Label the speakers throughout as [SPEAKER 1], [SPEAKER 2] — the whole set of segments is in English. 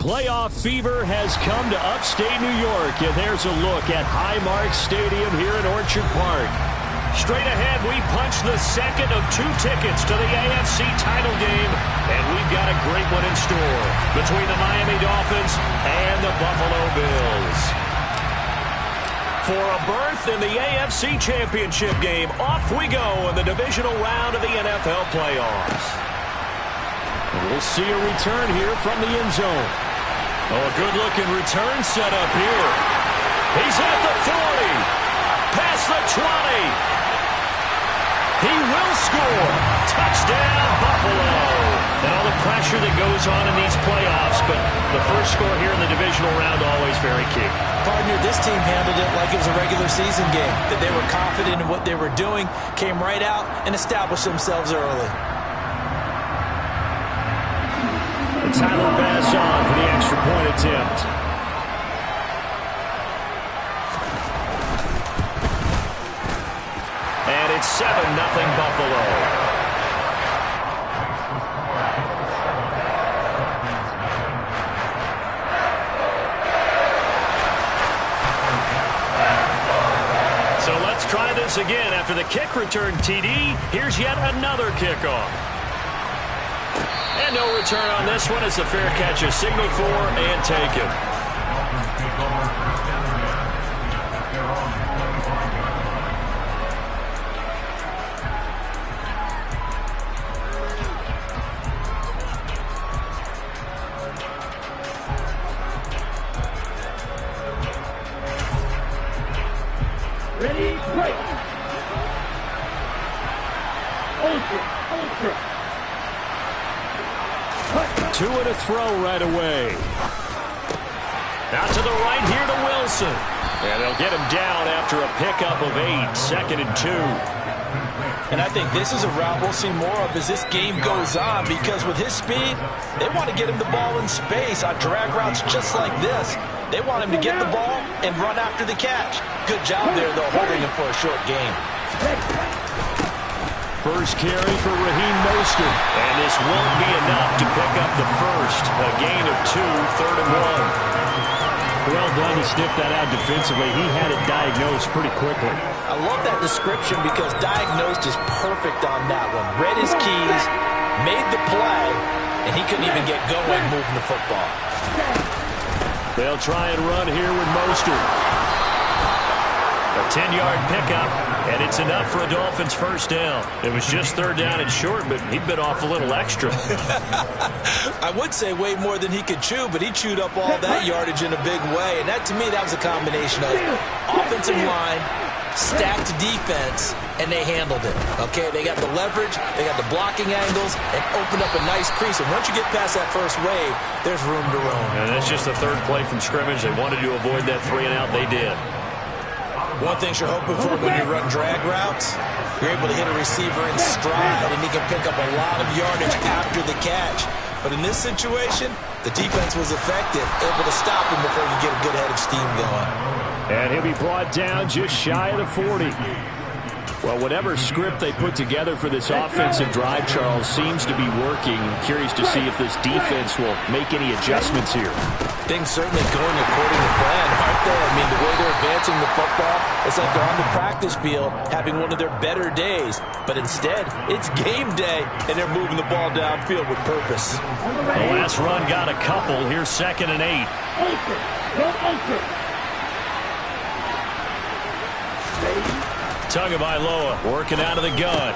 [SPEAKER 1] Playoff fever has come to upstate New York, and there's a look at Highmark Stadium here in Orchard Park. Straight ahead, we punch the second of 2 tickets to the AFC title game, and we've got a great one in store between the Miami Dolphins and the Buffalo Bills. For a berth in the AFC Championship game, off we go in the divisional round of the NFL playoffs. We'll see a return here from the end zone. Oh, a good-looking return set up here. He's at the 40. Past the 20. He will score. Touchdown, Buffalo. And all the pressure that goes on in these playoffs, but the first score here in the divisional round always very key.
[SPEAKER 2] Partner, this team handled it like it was a regular season game, that they were confident in what they were doing, came right out and established themselves early.
[SPEAKER 1] And Tyler Bass on for the extra point attempt. And it's 7-0 Buffalo. So let's try this again. After the kick return TD, here's yet another kickoff. And no return on this one as the fair catch is signaled for and taken.
[SPEAKER 3] Ready, break. Ultra.
[SPEAKER 1] 2 and a throw right away. Out to the right here to Wilson. And they'll get him down after a pickup of 8, 2nd and 2.
[SPEAKER 2] And I think this is a route we'll see more of as this game goes on, because with his speed, they want to get him the ball in space on drag routes just like this. They want him to get the ball and run after the catch. Good job there, though, holding him for a short game.
[SPEAKER 1] First carry for Raheem Mostert. And this won't be enough to pick up the first. A gain of 2, 3rd and 1. Well done to sniff that out defensively. He had it diagnosed pretty quickly.
[SPEAKER 2] I love that description because diagnosed is perfect on that one. Read his keys, made the play, and he couldn't even get going moving the football.
[SPEAKER 1] They'll try and run here with Mostert. A 10-yard pickup, and it's enough for a Dolphins first down. It was just 3rd down and short, but he bit off a little extra.
[SPEAKER 2] I would say way more than he could chew, but he chewed up all that yardage in a big way. And that, to me, that was a combination of offensive line, stacked defense, and they handled it. Okay, they got the leverage, they got the blocking angles, and opened up a nice crease. And once you get past that first wave, there's room to roam.
[SPEAKER 1] And that's just the 3rd play from scrimmage. They wanted to avoid that 3-and-out. They did.
[SPEAKER 2] One thing you're hoping for when you run drag routes, you're able to hit a receiver in stride, and he can pick up a lot of yardage after the catch. But in this situation, the defense was effective, able to stop him before you get a good head of steam going.
[SPEAKER 1] And he'll be brought down just shy of the 40. Well, whatever script they put together for this offensive drive, Charles, seems to be working. I'm curious to see if this defense will make any adjustments here.
[SPEAKER 2] Things certainly going according to plan, aren't they? I mean, the way they're advancing the football, it's like they're on the practice field having one of their better days. But instead, it's game day, and they're moving the ball downfield with purpose.
[SPEAKER 1] The last run got a couple. Here's 2nd and 8. Tagovailoa working out of the gun.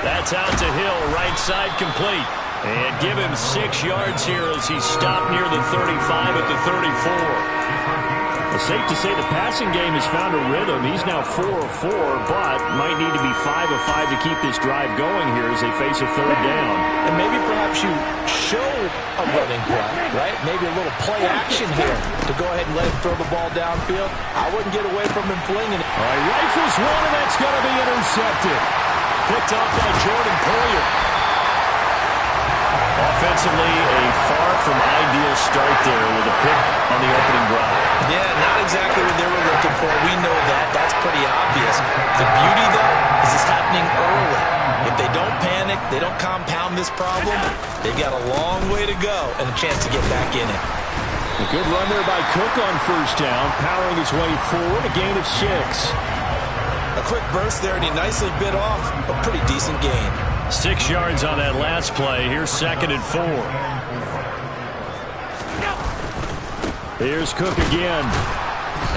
[SPEAKER 1] That's out to Hill, right side complete. And give him 6 yards here as he's stopped near the 35 at the 34. It's safe to say the passing game has found a rhythm. He's now 4 of 4, but might need to be 5 of 5 to keep this drive going here as they face a 3rd down.
[SPEAKER 2] And maybe perhaps you show a running play, right? Maybe a little play action here to go ahead and let him throw the ball downfield. I wouldn't get away from him flinging it.
[SPEAKER 1] All right, rifles one, and that's going to be intercepted. Picked off by Jordan Poyer. Offensively, a far from ideal start there with a pick on the opening drive.
[SPEAKER 2] Yeah, not exactly what they were looking for. We know that. That's pretty obvious. The beauty, though, is it's happening early. If they don't panic, they don't compound this problem, they've got a long way to go and a chance to get back in it.
[SPEAKER 1] A good run there by Cook on first down, powering his way forward, a gain of 6.
[SPEAKER 2] A quick burst there, and he nicely bit off a pretty decent gain.
[SPEAKER 1] 6 yards on that last play. Here's 2nd and 4. Here's Cook again.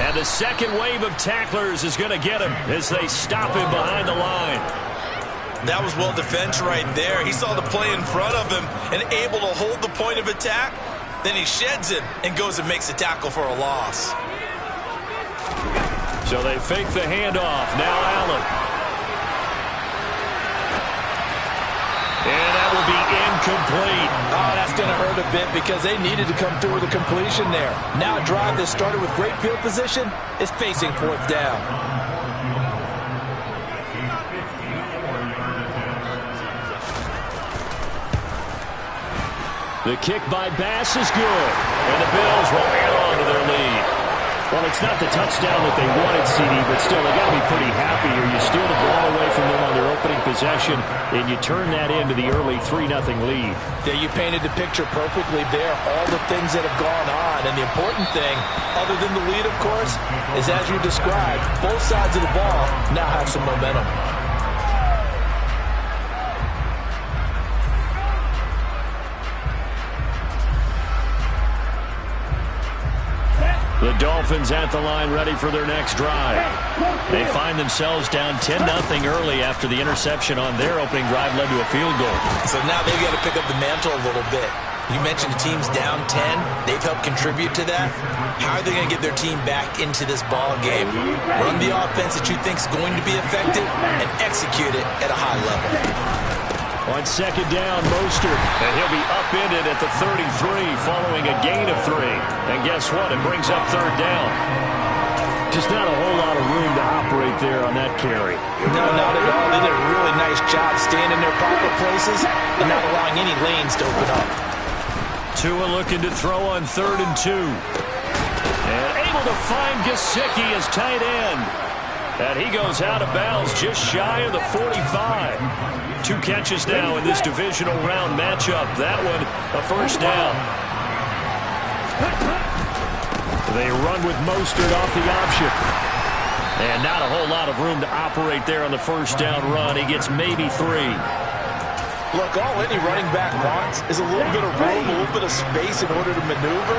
[SPEAKER 1] And the second wave of tacklers is going to get him as they stop him behind the line.
[SPEAKER 2] That was well defended right there. He saw the play in front of him and able to hold the point of attack. Then he sheds it and goes and makes a tackle for a loss.
[SPEAKER 1] So they fake the handoff. Now Allen. And that will be incomplete.
[SPEAKER 2] Oh, that's going to hurt a bit because they needed to come through with a completion there. Now a drive that started with great field position is facing 4th down.
[SPEAKER 1] The kick by Bass is good. And the Bills will add on to their lead. Well, it's not the touchdown that they wanted, CD, but still, they got to be pretty happy here. You steal the ball away from them on their opening possession, and you turn that into the early 3-0 lead.
[SPEAKER 2] Yeah, you painted the picture perfectly there. All the things that have gone on, and the important thing, other than the lead, of course, is as you described, both sides of the ball now have some momentum.
[SPEAKER 1] The Dolphins at the line ready for their next drive. They find themselves down 10-0 early after the interception on their opening drive led to a field goal.
[SPEAKER 2] So now they've got to pick up the mantle a little bit. You mentioned the team's down 10. They've helped contribute to that. How are they going to get their team back into this ball game? Run the offense that you think is going to be effective and execute it at a high level.
[SPEAKER 1] On 2nd down, Mostert, and he'll be upended at the 33 following a gain of 3. And guess what? It brings up 3rd down. Just not a whole lot of room to operate there on that carry.
[SPEAKER 2] No, not at all. They did a really nice job staying in their proper places and not allowing any lanes to open up.
[SPEAKER 1] Tua looking to throw on 3rd and 2. And able to find Gesicki as tight end. And he goes out of bounds just shy of the 45. 2 catches now in this divisional round matchup. That one, a first down. They run with Mostert off the option. And not a whole lot of room to operate there on the first down run. He gets maybe 3.
[SPEAKER 2] Look, all any running back wants is a little bit of room, a little bit of space in order to maneuver.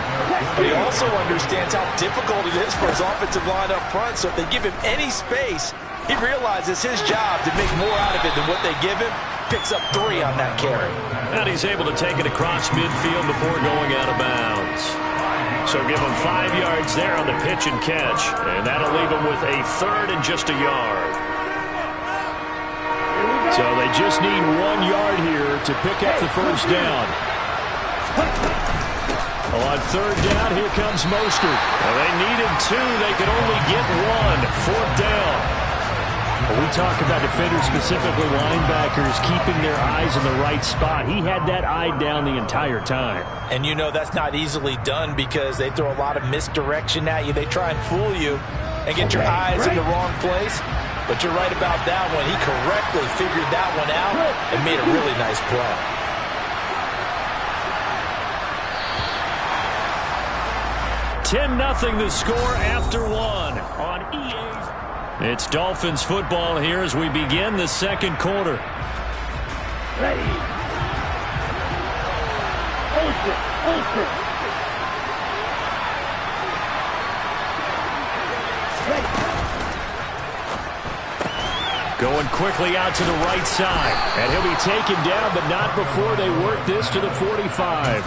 [SPEAKER 2] But he also understands how difficult it is for his offensive line up front. So if they give him any space, he realizes his job to make more out of it than what they give him. Picks up 3 on that carry.
[SPEAKER 1] And he's able to take it across midfield before going out of bounds. So give him 5 yards there on the pitch and catch. And that'll leave him with a 3rd and just a yard. So they just need 1 yard here to pick up the first down. On 3rd down, here comes Mostert. Well, they needed 2. They could only get 1. 4th down. We talk about defenders, specifically linebackers, keeping their eyes in the right spot. He had that eye down the entire time.
[SPEAKER 2] And you know that's not easily done because they throw a lot of misdirection at you. They try and fool you and get your eyes in the wrong place. But you're right about that one. He correctly figured that one out and made a really nice play.
[SPEAKER 1] $10-0 the score after 1 on EA's. It's Dolphins football here as we begin the 2nd quarter.
[SPEAKER 3] Ready. Hold it.
[SPEAKER 1] Going quickly out to the right side. And he'll be taken down, but not before they work this to the 45.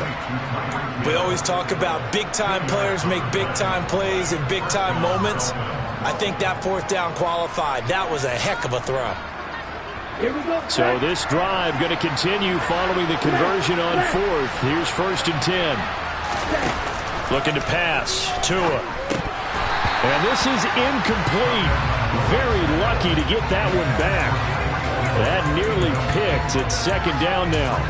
[SPEAKER 2] We always talk about big-time players make big-time plays in big-time moments. I think that 4th down qualified. That was a heck of a throw.
[SPEAKER 3] Here we go.
[SPEAKER 1] So this drive going to continue following the conversion on 4th. Here's 1st and 10. Looking to pass. Tua. And this is incomplete. Very lucky to get that one back. That nearly picked. It's 2nd down now.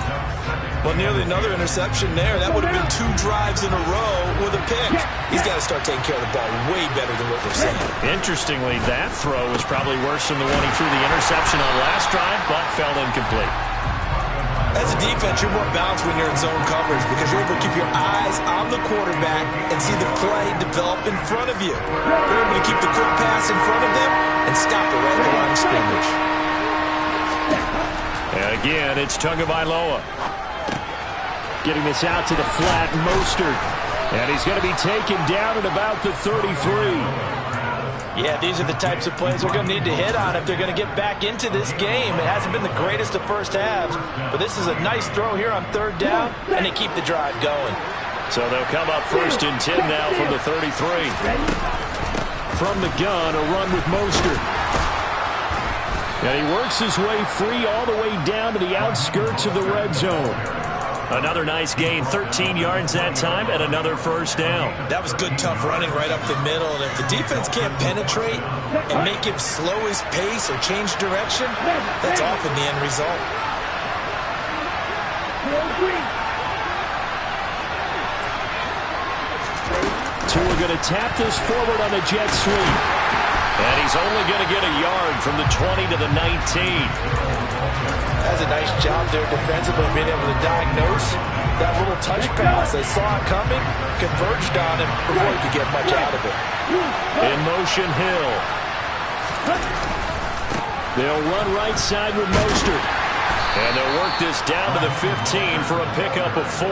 [SPEAKER 2] Well, nearly another interception there. That would have been 2 drives in a row with a pick. He's got to start taking care of the ball way better than what we're seeing.
[SPEAKER 1] Interestingly, that throw was probably worse than the one he threw the interception on last drive, but fell incomplete.
[SPEAKER 2] As a defense, you're more balanced when you're in zone coverage because you're able to keep your eyes on the quarterback and see the play develop in front of you. You're able to keep the quick pass in front of them and stop it right at the line of scrimmage.
[SPEAKER 1] And again, it's Tagovailoa. Getting this out to the flat, Mostert. And he's going to be taken down at about the 33.
[SPEAKER 2] Yeah, these are the types of plays they're going to need to hit on if they're going to get back into this game. It hasn't been the greatest of first halves, but this is a nice throw here on third down, and they keep the drive going.
[SPEAKER 1] So they'll come up 1st and 10 now from the 33. From the gun, a run with Mostert. And he works his way free all the way down to the outskirts of the red zone. Another nice gain, 13 yards that time, and another first down.
[SPEAKER 2] That was good, tough running right up the middle. And if the defense can't penetrate and make him slow his pace or change direction, that's often the end result.
[SPEAKER 1] Tua going to tap this forward on the jet sweep. And he's only going to get a yard from the 20 to the 19.
[SPEAKER 2] That's a nice job there defensively, being able to diagnose that little touch pass. They saw it coming, converged on him before he could get much out of it.
[SPEAKER 1] In motion, Hill. They'll run right side with Mostert. And they'll work this down to the 15 for a pickup of 4.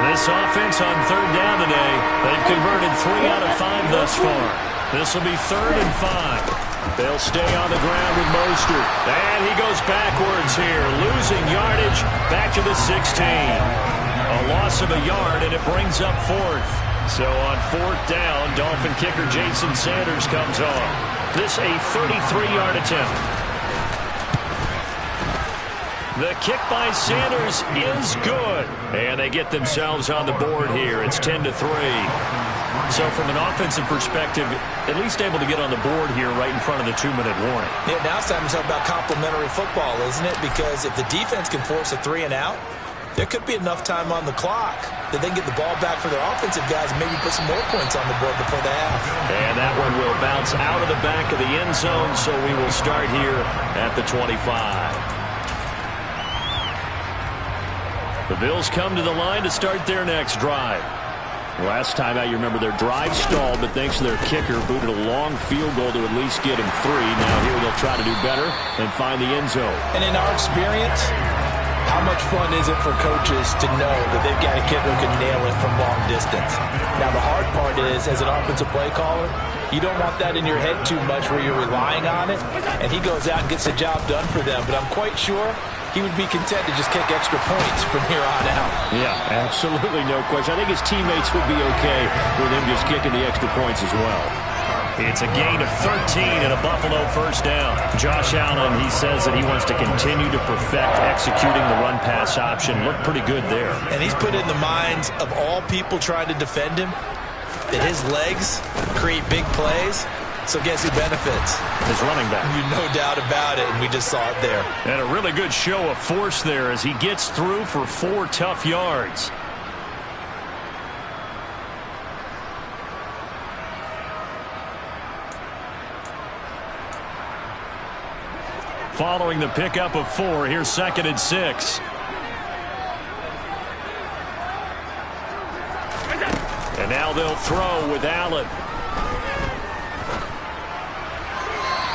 [SPEAKER 1] This offense on third down today, they've converted 3 out of 5 thus far. This will be 3rd and 5. They'll stay on the ground with Mostert. And he goes backwards here, losing yardage back to the 16. A loss of a yard, and it brings up 4th. So on 4th down, Dolphin kicker Jason Sanders comes on. This a 33-yard attempt. The kick by Sanders is good. And they get themselves on the board here. It's 10-3. So from an offensive perspective, at least able to get on the board here right in front of the 2-minute warning.
[SPEAKER 2] Yeah, now it's time to talk about complementary football, isn't it? Because if the defense can force a 3 and out, there could be enough time on the clock that they can get the ball back for their offensive guys and maybe put some more points on the board before the half.
[SPEAKER 1] And that one will bounce out of the back of the end zone, so we will start here at the 25. The Bills come to the line to start their next drive. Last time out, you remember their drive stalled, but thanks to their kicker, booted a long field goal to at least get him 3. Now here they'll try to do better and find the end zone.
[SPEAKER 2] And in our experience, how much fun is it for coaches to know that they've got a kicker who can nail it from long distance? Now the hard part is, as an offensive play caller, you don't want that in your head too much where you're relying on it, and he goes out and gets the job done for them. But I'm quite sure he would be content to just kick extra points from here on out.
[SPEAKER 1] Yeah, absolutely no question. I think his teammates would be okay with him just kicking the extra points as well. It's a gain of 13 and a Buffalo first down. Josh Allen, he says that he wants to continue to perfect executing the run-pass option. Looked pretty good there.
[SPEAKER 2] And he's put in the minds of all people trying to defend him that his legs create big plays. So guess who benefits?
[SPEAKER 1] His running back.
[SPEAKER 2] No doubt about it, and we just saw it there.
[SPEAKER 1] And a really good show of force there as he gets through for 4 tough yards. Following the pickup of 4, here's 2nd and 6. And now they'll throw with Allen.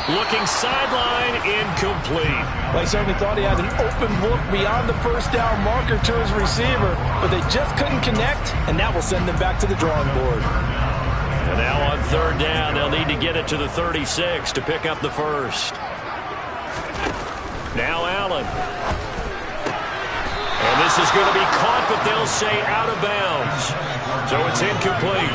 [SPEAKER 1] Looking sideline, incomplete.
[SPEAKER 2] Well, he certainly thought he had an open look beyond the first down marker to his receiver, but they just couldn't connect, and that will send them back to the drawing board.
[SPEAKER 1] And now on 3rd down, they'll need to get it to the 36 to pick up the first. Now Allen. And this is going to be caught, but they'll say out of bounds. So it's incomplete.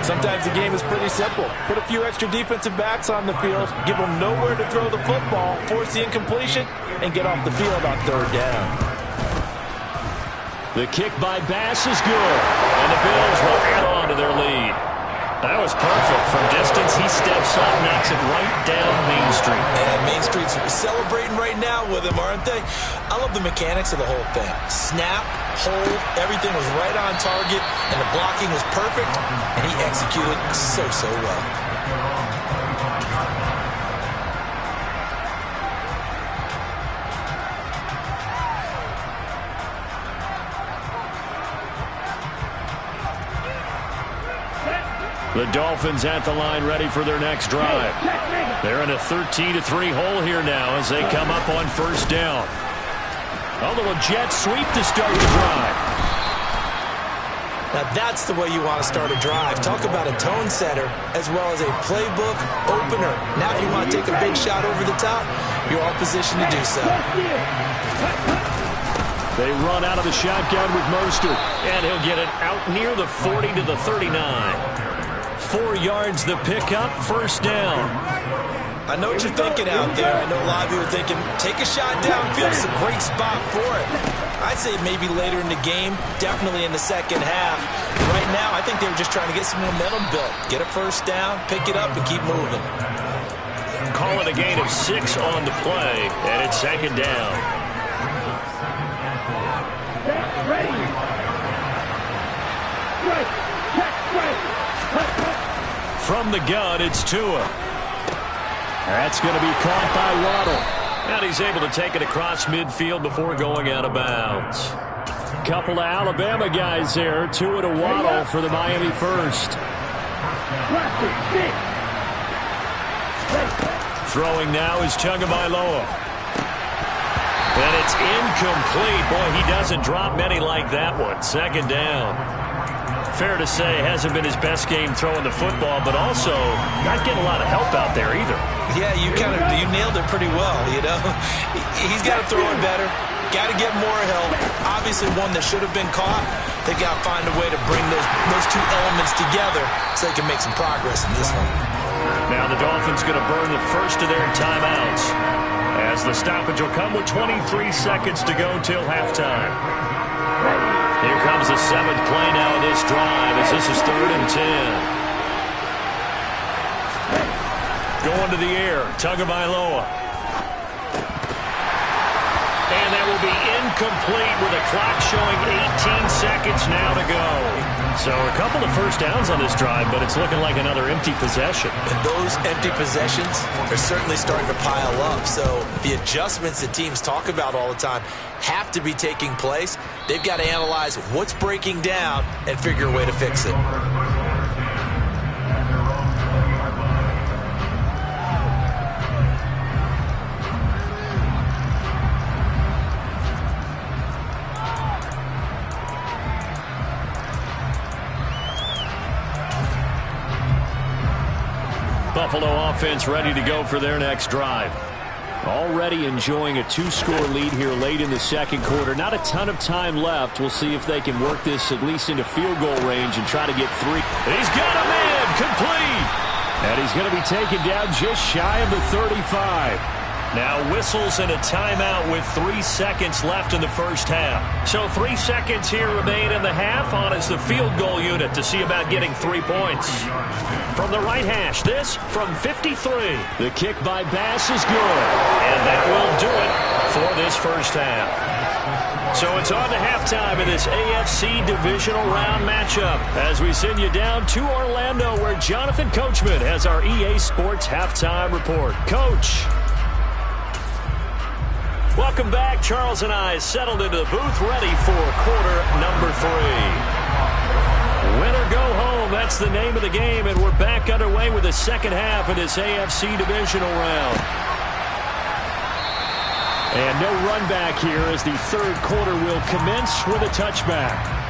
[SPEAKER 2] Sometimes the game is pretty simple. Put a few extra defensive backs on the field, give them nowhere to throw the football, force the incompletion, and get off the field on 3rd down.
[SPEAKER 1] The kick by Bass is good, and the Bills will add on to their lead. That was perfect. From distance, he steps up, knocks it right down Main Street.
[SPEAKER 2] And Main Street's celebrating right now with him, aren't they? I love the mechanics of the whole thing. Snap, hold, everything was right on target, and the blocking was perfect, and he executed so well.
[SPEAKER 1] The Dolphins at the line ready for their next drive. They're in a 13-3 hole here now as they come up on first down. A little jet sweep to start the drive.
[SPEAKER 2] Now that's the way you want to start a drive. Talk about a tone setter as well as a playbook opener. Now if you want to take a big shot over the top, you're all positioned to do so.
[SPEAKER 1] They run out of the shotgun with Mostert, and he'll get it out near the 40 to the 39. 4 yards the pickup, first down.
[SPEAKER 2] I know what you're thinking out there. I know a lot of you are thinking, take a shot downfield. It's a great spot for it. I'd say maybe later in the game, definitely in the second half. Right now, I think they were just trying to get some momentum built. Get a first down, pick it up, and keep moving.
[SPEAKER 1] Call it a gain of 6 on the play, and it's second down.
[SPEAKER 3] Ready.
[SPEAKER 1] From the gun, it's Tua. That's going to be caught by Waddle. And he's able to take it across midfield before going out of bounds. Couple of Alabama guys there. Tua to Waddle for the Miami first. Throwing now is Tagovailoa. And it's incomplete. Boy, he doesn't drop many like that one. Second down. Fair to say, hasn't been his best game throwing the football, but also not getting a lot of help out there either.
[SPEAKER 2] Yeah, you nailed it pretty well, you know. He's got to throw it better. Got to get more help. Obviously one that should have been caught. They've got to find a way to bring those two elements together so they can make some progress in this one.
[SPEAKER 1] Now the Dolphins going to burn the first of their timeouts as the stoppage will come with 23 seconds to go till halftime. Here comes the 7th play now of this drive as this is 3rd and 10. Going to the air, Tagovailoa. And that will be incomplete with a clock showing 18 seconds now to go. So a couple of first downs on this drive, but it's looking like another empty possession.
[SPEAKER 2] And those empty possessions are certainly starting to pile up. So the adjustments that teams talk about all the time have to be taking place. They've got to analyze what's breaking down and figure a way to fix it.
[SPEAKER 1] Buffalo offense ready to go for their next drive. Already enjoying a 2-score lead here late in the second quarter. Not a ton of time left. We'll see if they can work this at least into field goal range and try to get 3. He's got him in, complete. And he's going to be taken down just shy of the 35. Now whistles and a timeout with 3 seconds left in the first half. So 3 seconds here remain in the half on as the field goal unit to see about getting 3 points. From the right hash, this from 53. The kick by Bass is good. And that will do it for this first half. So it's on to halftime in this AFC divisional round matchup as we send you down to Orlando where Jonathan Coachman has our EA Sports halftime report. Coach. Welcome back. Charles and I settled into the booth ready for quarter number 3. Win or go home, that's the name of the game, and we're back underway with the second half of this AFC divisional round. And no run back here as the third quarter will commence with a touchback.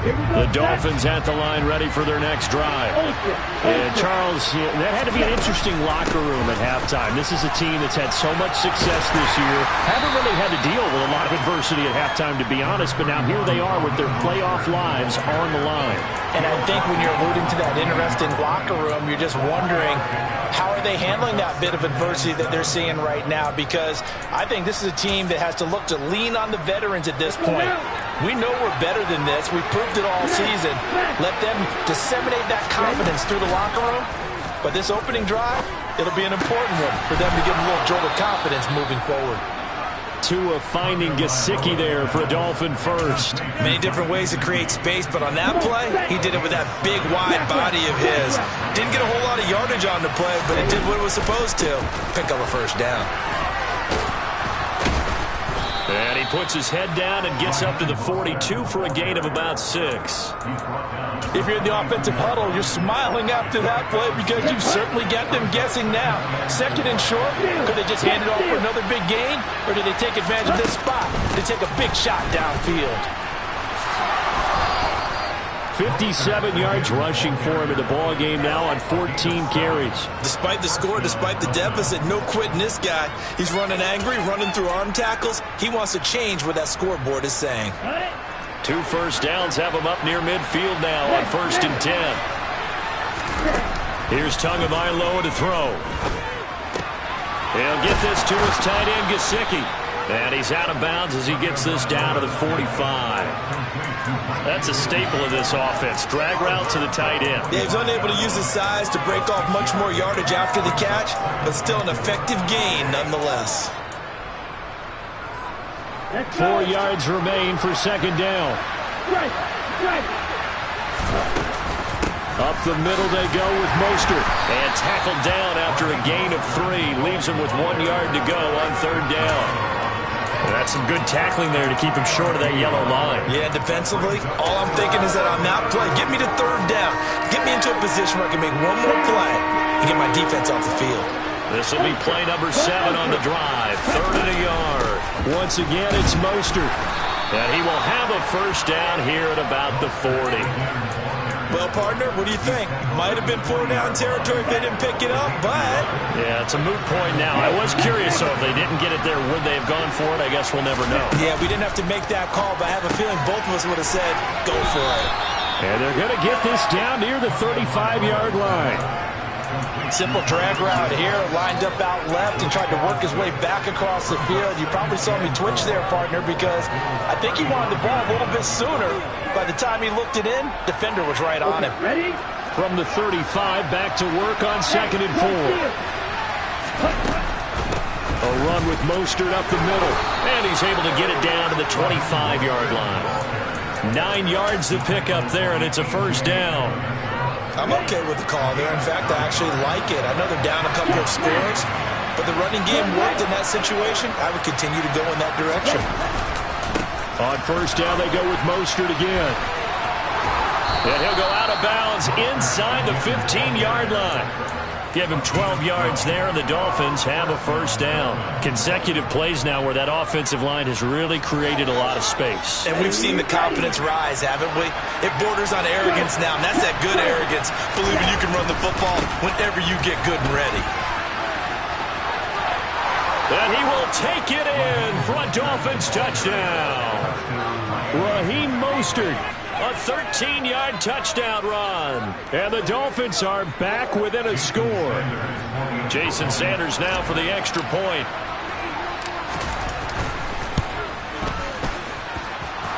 [SPEAKER 1] The Dolphins at the line ready for their next drive. And Charles, that had to be an interesting locker room at halftime. This is a team that's had so much success this year. Haven't really had to deal with a lot of adversity at halftime, to be honest, but now here they are with their playoff lives on the line.
[SPEAKER 2] And I think when you're alluding to that interesting locker room, you're just wondering, how are they handling that bit of adversity that they're seeing right now? Because I think this is a team that has to look to lean on the veterans at this point. We know we're better than this. We've proved it all season. Let them disseminate that confidence through the locker room. But this opening drive, it'll be an important one for them to get a little jolt of confidence moving forward.
[SPEAKER 1] Tua finding Gesicki there for a Dolphin first.
[SPEAKER 2] Many different ways to create space, but on that play, he did it with that big, wide body of his. Didn't get a whole lot of yardage on the play, but it did what it was supposed to. Pick up a first down.
[SPEAKER 1] And he puts his head down and gets up to the 42 for a gain of about 6.
[SPEAKER 2] If you're in the offensive huddle, you're smiling after that play because you've certainly got them guessing now. Second and short, could they just hand it off for another big gain? Or do they take advantage of this spot to take a big shot downfield?
[SPEAKER 1] 57 yards rushing for him in the ball game now on 14 carries.
[SPEAKER 2] Despite the score, despite the deficit, no quitting this guy. He's running angry, running through arm tackles. He wants to change what that scoreboard is saying.
[SPEAKER 1] 2 first downs have him up near midfield now on 1st and 10. Here's Ym334 to throw. He'll get this to his tight end, Gesicki. And he's out of bounds as he gets this down to the 45. That's a staple of this offense. Drag route to the tight end.
[SPEAKER 2] Yeah, he's unable to use his size to break off much more yardage after the catch, but still an effective gain nonetheless.
[SPEAKER 1] 4 yards remain for second down. Up the middle they go with Mostert. And tackled down after a gain of 3. Leaves him with 1 yard to go on third down. That's some good tackling there to keep him short of that yellow line.
[SPEAKER 2] Yeah, defensively, all I'm thinking is that on that play, get me to third down. Get me into a position where I can make one more play and get my defense off the field.
[SPEAKER 1] This will be play number 7 on the drive. 3rd and a yard. Once again, it's Mostert. And he will have a first down here at about the 40.
[SPEAKER 2] Well, partner, what do you think? Might have been 4-down territory if they didn't pick it up, but...
[SPEAKER 1] Yeah, it's a moot point now. I was curious, so if they didn't get it there, would they have gone for it? I guess we'll never know.
[SPEAKER 2] Yeah, we didn't have to make that call, but I have a feeling both of us would have said, go for it.
[SPEAKER 1] And they're going to get this down near the 35-yard line.
[SPEAKER 2] Simple drag route here, lined up out left and tried to work his way back across the field. You probably saw me twitch there, partner, because I think he wanted the ball a little bit sooner. By the time he looked it in, defender was right on him.
[SPEAKER 3] Ready?
[SPEAKER 1] From the 35, back to work on 2nd and 4. A run with Mostert up the middle, and he's able to get it down to the 25-yard line. 9 yards to pick up there, and it's a first down.
[SPEAKER 2] I'm okay with the call there. In fact, I actually like it. I know they're down a couple of scores, but the running game worked in that situation. I would continue to go in that direction.
[SPEAKER 1] On first down, they go with Mostert again. And he'll go out of bounds inside the 15-yard line. Give him 12 yards there, and the Dolphins have a first down. Consecutive plays now where that offensive line has really created a lot of space.
[SPEAKER 2] And we've seen the confidence rise, haven't we? It borders on arrogance now, and that's that good arrogance, believing you can run the football whenever you get good and ready.
[SPEAKER 1] And he will take it in for a Dolphins touchdown. Raheem Mostert, a 13-yard touchdown run. And the Dolphins are back within a score. Jason Sanders now for the extra point.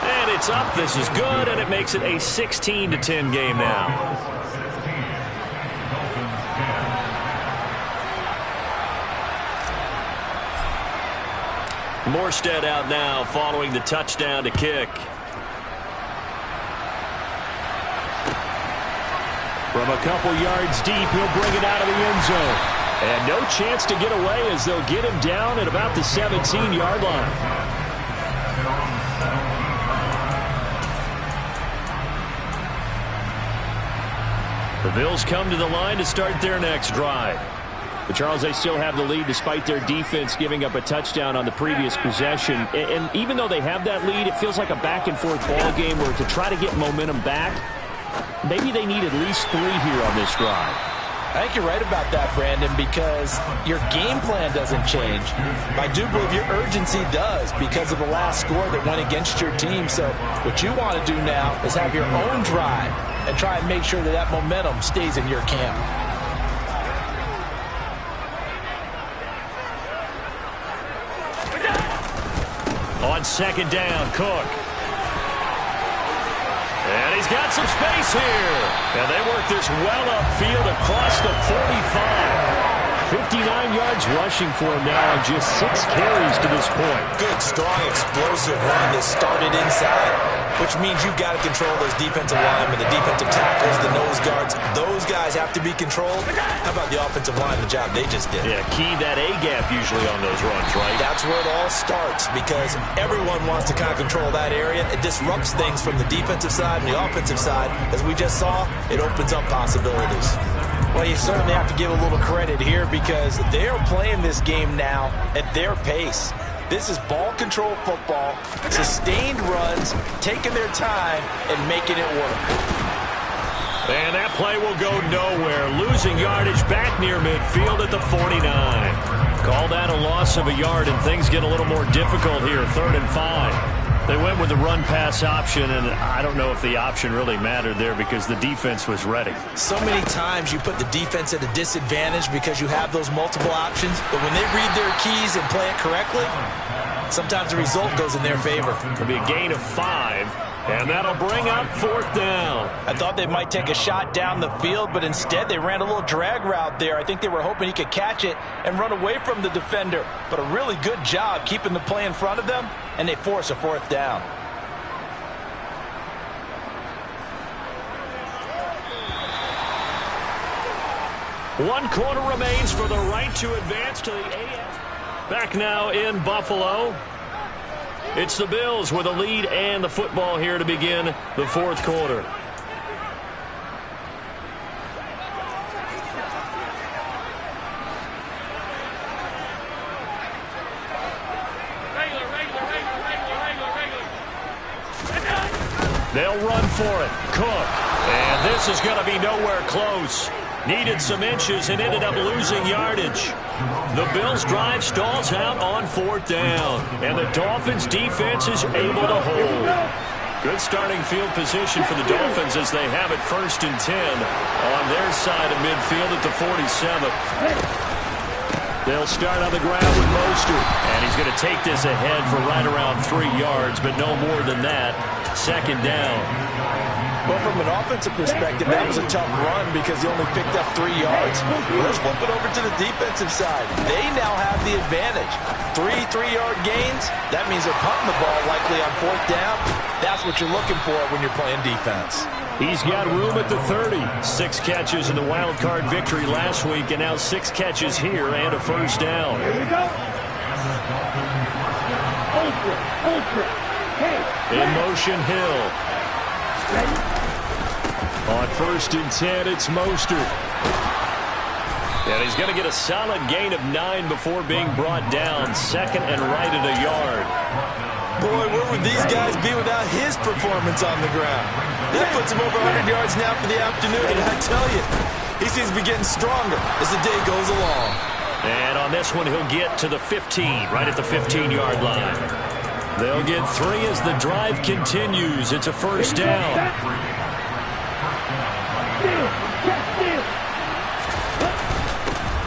[SPEAKER 1] And it's up. This is good, and it makes it a 16-10 game now. Morstead out now following the touchdown to kick. From a couple yards deep, he'll bring it out of the end zone. And no chance to get away as they'll get him down at about the 17-yard line. The Bills come to the line to start their next drive. But Charles, they still have the lead despite their defense giving up a touchdown on the previous possession. And even though they have that lead, it feels like a back-and-forth ball game where to try to get momentum back, maybe they need at least 3 here on this drive.
[SPEAKER 2] I think you're right about that, Brandon, because your game plan doesn't change. I do believe your urgency does because of the last score that went against your team. So what you want to do now is have your own drive and try and make sure that that momentum stays in your camp.
[SPEAKER 1] On second down, Cook. And he's got some space here. And they work this well upfield across the 45. 59 yards rushing for him now on just 6 carries to this point.
[SPEAKER 2] Good, strong, explosive run that started inside, which means you've got to control those defensive linemen, the defensive tackles, the nose guards. Those guys have to be controlled. How about the offensive line, the job they just did?
[SPEAKER 1] Yeah, key that A-gap usually on those runs, right?
[SPEAKER 2] That's where it all starts, because everyone wants to kind of control that area. It disrupts things from the defensive side and the offensive side. As we just saw, it opens up possibilities. Well, you certainly have to give a little credit here because they are playing this game now at their pace. This is ball control football, sustained runs, taking their time, and making it work.
[SPEAKER 1] And that play will go nowhere. Losing yardage back near midfield at the 49. Call that a loss of a yard, and things get a little more difficult here, 3rd and 5. They went with the run-pass option, and I don't know if the option really mattered there because the defense was ready.
[SPEAKER 2] So many times you put the defense at a disadvantage because you have those multiple options, but when they read their keys and play it correctly, sometimes the result goes in their favor.
[SPEAKER 1] It'll be a gain of 5, and that'll bring up 4th down.
[SPEAKER 2] I thought they might take a shot down the field, but instead they ran a little drag route there. I think they were hoping he could catch it and run away from the defender, but a really good job keeping the play in front of them, and they force a 4th down.
[SPEAKER 1] One quarter remains for the right to advance to the AF. Back now in Buffalo. It's the Bills with a lead and the football here to begin the 4th quarter. They'll run for it. Cook. And this is going to be nowhere close. Needed some inches and ended up losing yardage. The Bills' drive stalls out on 4th down. And the Dolphins' defense is able to hold. Good starting field position for the Dolphins as they have it 1st and 10 on their side of midfield at the 47. They'll start on the ground with Mostert. And he's going to take this ahead for right around 3 yards, but no more than that. 2nd down.
[SPEAKER 2] Well, from an offensive perspective, that was a tough run because he only picked up 3 yards. Let's flip it over to the defensive side. They now have the advantage. 3 3-yard gains. That means they're punting the ball likely on 4th down. That's what you're looking for when you're playing defense.
[SPEAKER 1] He's got room at the 30. 6 catches in the wild card victory last week, and now 6 catches here and a 1st down.
[SPEAKER 3] Here we go. Ultra. Hey.
[SPEAKER 1] In motion, Hill.
[SPEAKER 3] Ready?
[SPEAKER 1] On 1st and 10, it's Mostert. And he's going to get a solid gain of 9 before being brought down. 2nd and right at a yard.
[SPEAKER 2] Boy, where would these guys be without his performance on the ground? That puts him over 100 yards now for the afternoon, and I tell you, he seems to be getting stronger as the day goes along.
[SPEAKER 1] And on this one, he'll get to the 15, right at the 15-yard line. They'll get 3 as the drive continues. It's a 1st down.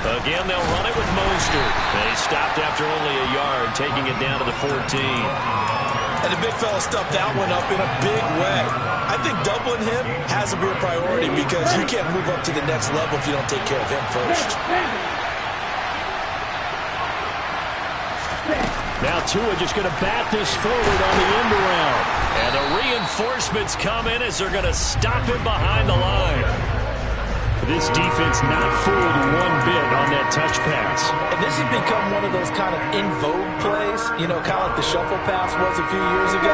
[SPEAKER 1] Again, they'll run it with Mostert. They stopped after only a yard, taking it down to the 14.
[SPEAKER 2] And the big fella stuffed that one up in a big way. I think doubling him has to be a priority because you can't move up to the next level if you don't take care of him first.
[SPEAKER 1] Now Tua just going to bat this forward on the end around. And the reinforcements come in as they're going to stop him behind the line. This defense not fooled one bit on that touch pass.
[SPEAKER 2] And this has become one of those kind of in vogue plays, you know, kind of like the shuffle pass was a few years ago.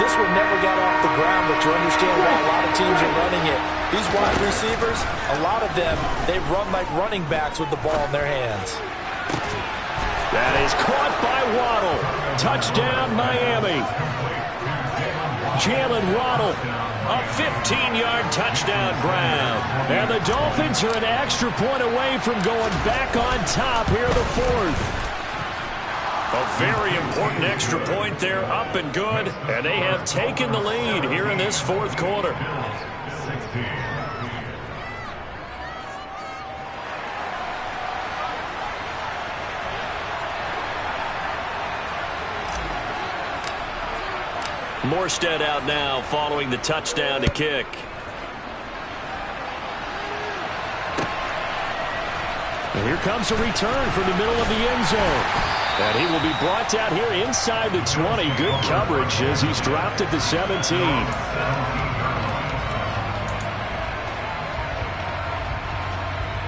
[SPEAKER 2] This one never got off the ground, but you understand why a lot of teams are running it. These wide receivers, a lot of them, they run like running backs with the ball in their hands.
[SPEAKER 1] That is caught by Waddle. Touchdown, Miami. Jalen Waddle, a 15-yard touchdown grab. And the Dolphins are an extra point away from going back on top here in the 4th. A very important extra point there, up and good. And they have taken the lead here in this 4th quarter. Morstead out now following the touchdown to kick. And here comes a return from the middle of the end zone. And he will be brought down here inside the 20. Good coverage as he's dropped at the 17.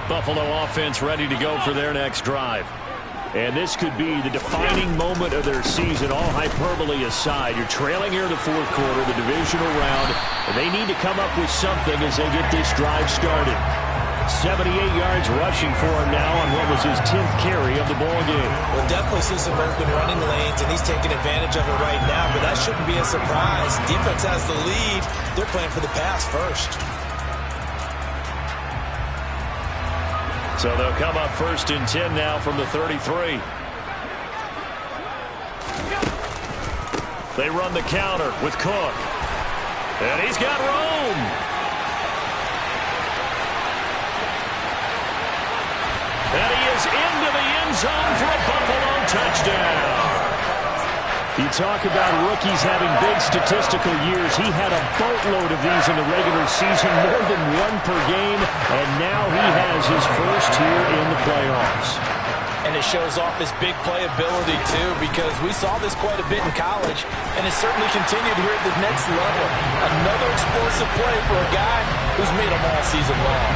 [SPEAKER 1] Buffalo offense ready to go for their next drive. And this could be the defining moment of their season, all hyperbole aside. You're trailing here in the fourth quarter, the divisional round, and they need to come up with something as they get this drive started. 78 yards rushing for him now on what was his 10th carry of the ball game.
[SPEAKER 2] We'll definitely see some open running lanes, and he's taking advantage of it right now, but that shouldn't be a surprise. Defense has the lead. They're playing for the pass first.
[SPEAKER 1] So they'll come up 1st and 10 now from the 33. They run the counter with Cook. And he's got room. And he is into the end zone for a Buffalo touchdown. You talk about rookies having big statistical years. He had a boatload of these in the regular season, more than one per game, and now he has his first here in the playoffs.
[SPEAKER 2] And it shows off his big playability, too, because we saw this quite a bit in college, and it certainly continued here at the next level. Another explosive play for a guy who's made them all season long.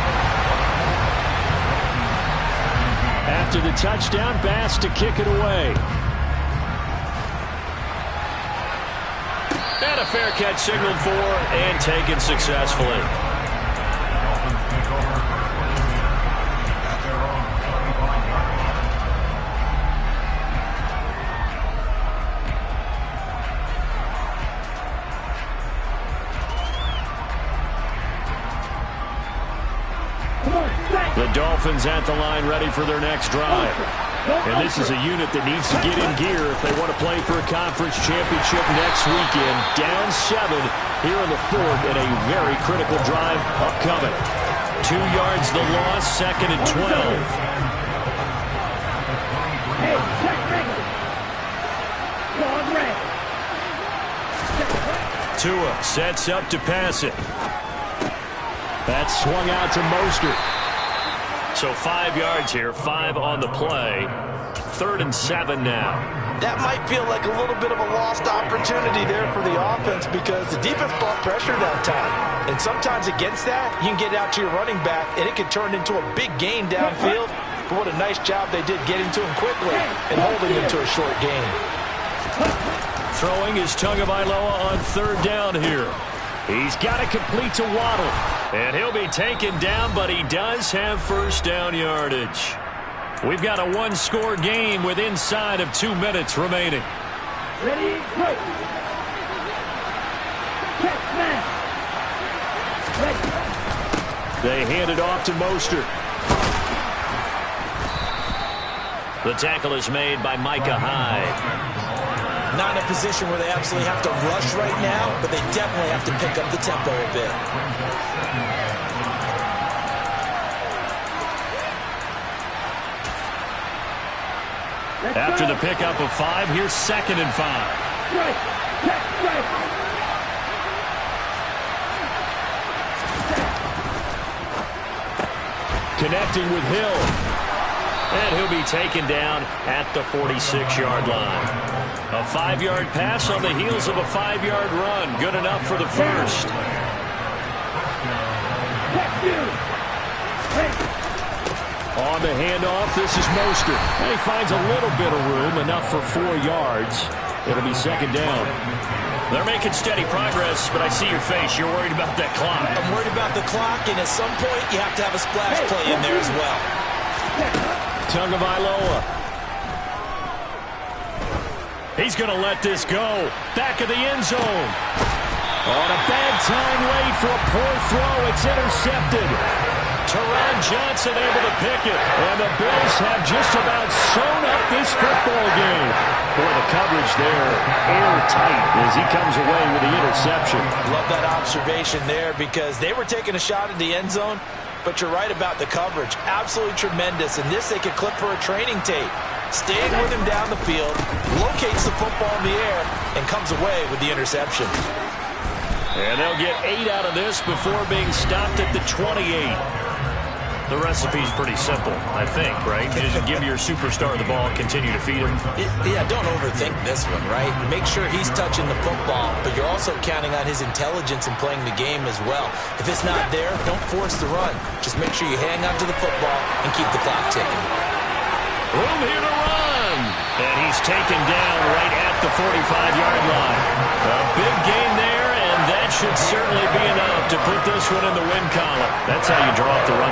[SPEAKER 1] After the touchdown, Bass to kick it away. And a fair catch signaled for and taken successfully. The Dolphins at the line ready for their next drive. And this is a unit that needs to get in gear if they want to play for a conference championship next weekend. Down 7 here in the 4th and a very critical drive upcoming. 2 yards the loss, 2nd and 12. Tua sets up to pass it. That's swung out to Mostert. So 5 yards here, 5 on the play. 3rd and 7 now.
[SPEAKER 2] That might feel like a little bit of a lost opportunity there for the offense because the defense brought pressure that time. And sometimes against that, you can get out to your running back, and it can turn into a big gain downfield. But what a nice job they did getting to him quickly and holding him to a short gain.
[SPEAKER 1] Throwing is Tagovailoa on 3rd down here. He's got to complete to Waddle. And he'll be taken down, but he does have first down yardage. We've got a one-score game with inside of 2 minutes remaining.
[SPEAKER 3] Ready, go. Catch, man. Ready.
[SPEAKER 1] They hand it off to Mostert. The tackle is made by Micah Hyde.
[SPEAKER 2] Not in a position where they absolutely have to rush right now, but they definitely have to pick up the tempo a bit.
[SPEAKER 1] After the pickup of 5, here's 2nd and 5.
[SPEAKER 3] Strike. Catch, strike.
[SPEAKER 1] Connecting with Hill. And he'll be taken down at the 46-yard line. A 5-yard pass on the heels of a 5-yard run. Good enough for the first. On the handoff, this is Mostert. And he finds a little bit of room, enough for 4 yards. It'll be 2nd down. They're making steady progress, but I see your face. You're worried about that clock.
[SPEAKER 2] I'm worried about the clock, and at some point, you have to have a splash play in there as well.
[SPEAKER 1] Tagovailoa. He's going to let this go. Back of the end zone. On a bad time late for a poor throw. It's intercepted. Teron Johnson able to pick it. And the Bills have just about sewn up this football game. Boy, the coverage there airtight as he comes away with the interception.
[SPEAKER 2] Love that observation there because they were taking a shot at the end zone, but you're right about the coverage. Absolutely tremendous. And this they could clip for a training tape. Staying with him down the field, locates the football in the air, and comes away with the interception.
[SPEAKER 1] And they'll get 8 out of this before being stopped at the 28. The recipe's pretty simple, I think, right? You just give your superstar the ball, continue to feed him.
[SPEAKER 2] Yeah, don't overthink this one, right? Make sure he's touching the football, but you're also counting on his intelligence in playing the game as well. If it's not there, don't force the run. Just make sure you hang on to the football and keep the clock ticking.
[SPEAKER 1] Room here to run. And he's taken down right at the 45-yard line. A big gain there, and that should certainly be enough to put this one in the win column. That's how you draw up the run.